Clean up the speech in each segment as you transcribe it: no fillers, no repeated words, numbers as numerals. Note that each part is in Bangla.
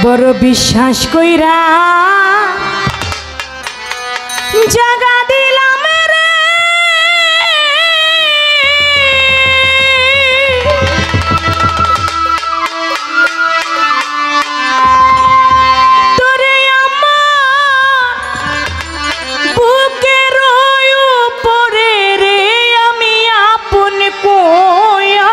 বড় বিশ্বাস কইরা জাগা দিলাম রে তোরে আমার বুকের উপরে রে আমি আপন কইয়া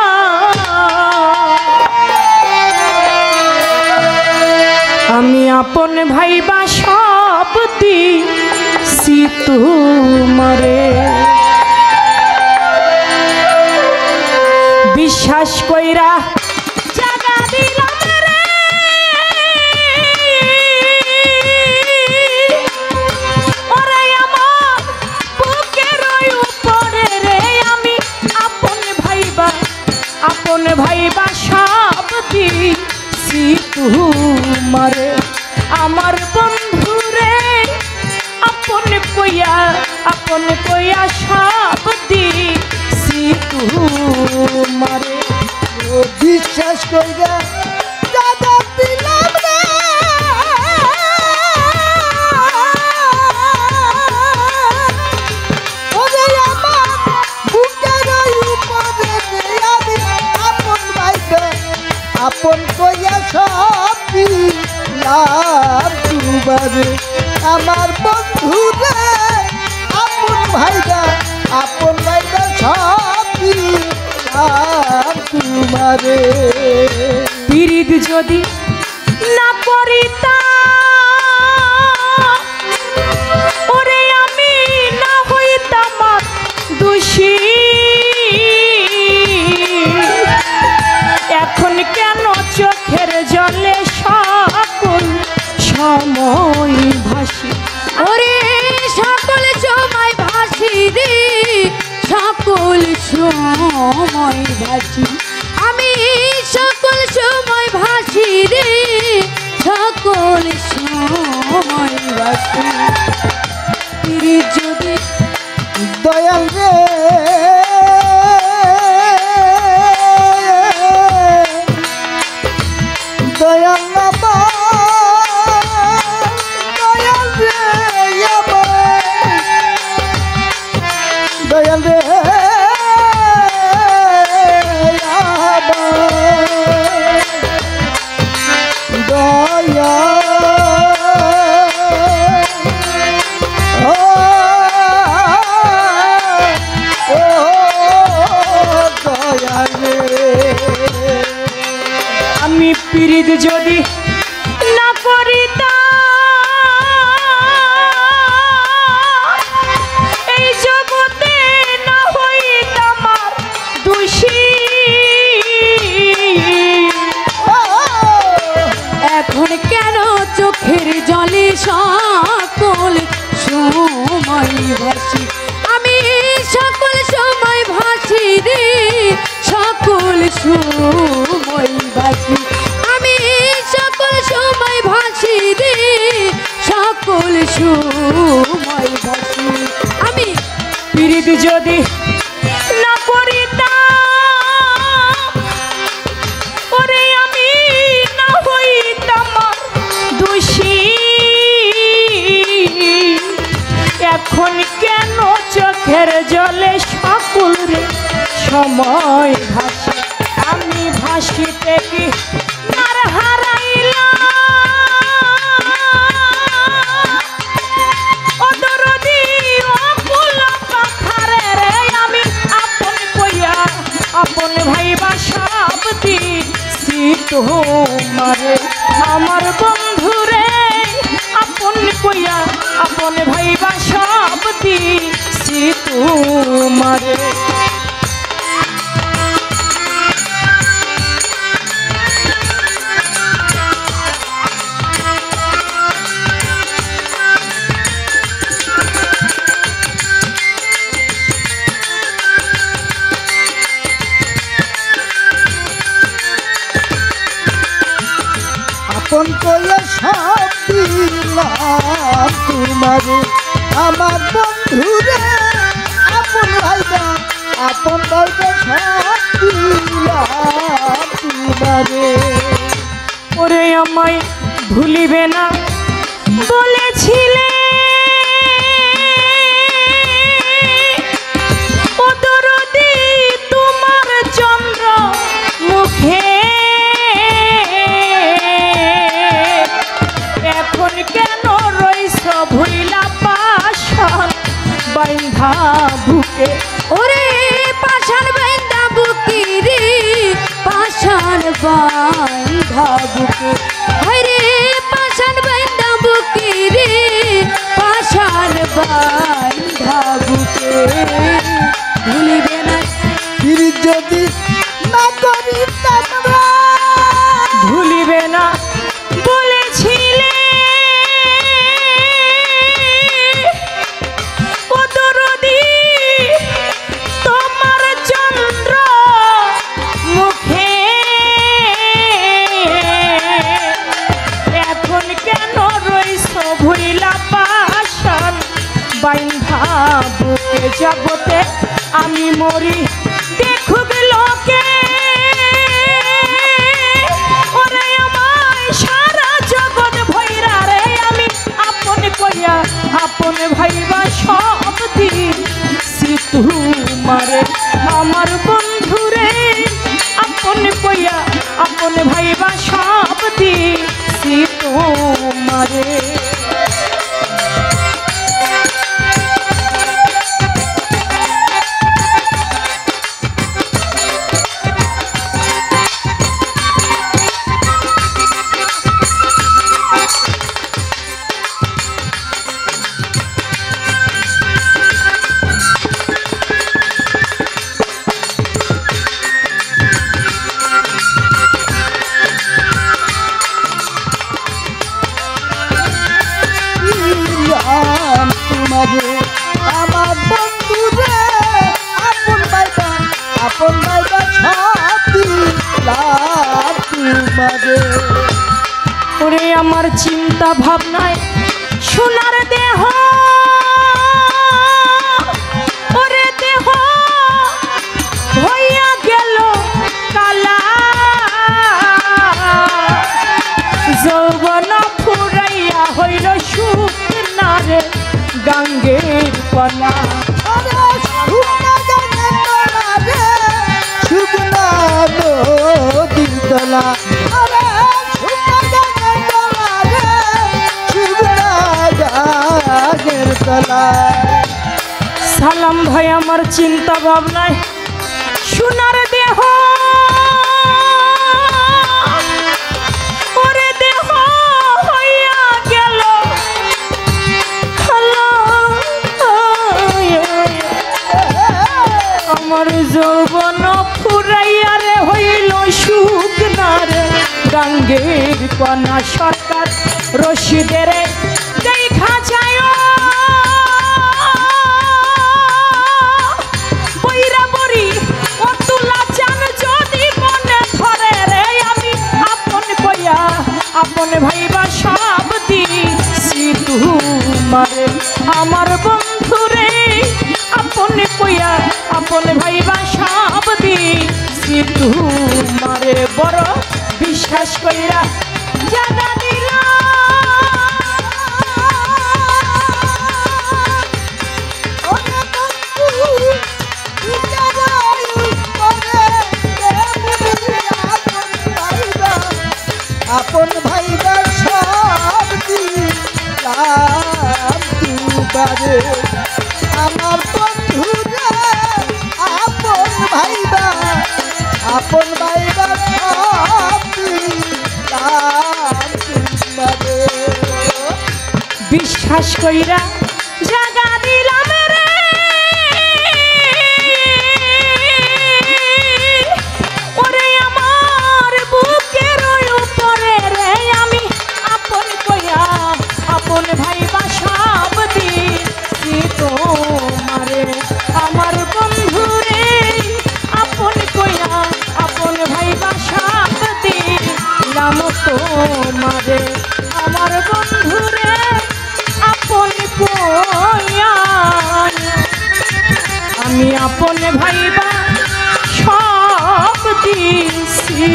আমি আপন ভাইবা সব দিছি তোমারে বিশ্বাস কইরা জাগা দিলাম রে ওরে আমার বুকের উপরে রে আমি আপন ভাইবা সব দিছি তোমারে আমার বন্ধু রে আপন কইয়া সব দিছি তোমারে বিশ্বাস কইরা দাদা দিলাম রে ওরে আমার বুকের উপরে রে আমি আপন ভাইবা আপন কইয়া সব দিলাম তোমারে আমার বন্ধু রে আপন ভাইবা সব দিলাম তোমারে পিরিত যদি না করিতা ওরে আমি না হইতাম দোষী এখন কেন চোখের জলে সকল সময় ভাসি ওরে সকল সময় ভাসি রে সকল সময় ভাসি আমি সকল সময় ভাসি রে সকল সময় ভাসি যদি দয়াল রে দয়াল দয়াল রে দয়াল রে আমি পিরিত যদি না করিতা এই জগতে না হইতাম দোষী এখন কেন চোখের জলে সকল সময় ভাসি আমি সকল সময় ভাসি রে সকল সময় ভাসি আমি সকল সময় ভাসি রে সকল সময় ভাসি আমি পিরিত যদি না করিতা ওরে আমি না হইতাম দোষী এখন কেন চোখের জলে সকল রে সময় ভাসি আমি ভাসিতে কি আর হারাইলাম অদরদি অকুল পাথারে রে আমি আপন ভাইবা সব দিছি তোমারে আমার বন্ধু রে আপন ভাইবা সব দিছি তোমারে আপন কইয়া সব দিলাম তোমারে আমার বন্ধু রে আপন ভাইবা আপন ভাইবা সব দিলাম তোমারে ওরে আমায় ভুলিবে না বলেছিলে ও দরদি তোমার চন্দ্র মুখে এখন কেন রইছ ভুইলা পাশান বাইন্ধা বুকে ওরে পাশান বাইন্ধা বুকে রে পাশান বাইন্ধা বুকে হরে পাশান বাইন্ধা বুকে রে পাশান বাইন্ধা বুকে ভুলিবে না ফির যদি না করিতাম রে ভুলিবে না বলেছিলে ও দরদি তোমার চন্দ্র মুখে এখন কেন রইছ ভুইলা পাশান বাইন্ধা বুকে জগতে আমি মরি দেখুক লোকে ওরে আমায় সারা জগৎ ভৈরা রে আমি আপন কইয়া আপন ভাইবা সব দিন তোমারে আমার বন্ধু রে আপন কইয়া আপন ভাইবা সব দিন তোমারে তোমারে আমার বন্ধু রে আপন বাইবা সব দিলাম তোমারে ওরে আমার চিন্তা ভাবনায় সোনার দেহ ওরে দেহ হইয়া গেল কালা যৌবন ফুরাইয়া হইল শুকনারে গাঙ্গের কলা শুকনা নদীর তলা সালাম ভাই আমার চিন্তা ভাবনায় সোনার দেহ ওরে দেহ হইয়া গেল খালা আমার যৌবন ফুরাইয়া রে হইল শুকনারে গাঙ্গের কনা সরকার রশিদের দেখা যায় বইরা বড়ি অতুলা চান যদি মনে ধরে রে আমি আপন কইয়া আপন ভাইবা সব দিছি তোমারে আমার বন্ধু রে আপন কইয়া আপন ভাইবা সব দিছি তোমারে বড় বিশ্বাস কইরা জানা দিলা আপন ভাইবা সব দিলাম তোমারে আমার বন্ধু রে আপন ভাইবা সব দিলাম তোমারে বিশ্বাস কইরা জাগা দিলাম রে ওরে আমার বুকের উপরে রে আমি আপন কইয়া আপন ভাইবা সব দিছি তোমারে আমার বন্ধু রে আপন কইয়া আপন ভাইবা সব দিলাম তোমারে আমার বন্ধু রে আপন কইয়া আমি আপন ভাইবা সব দিছি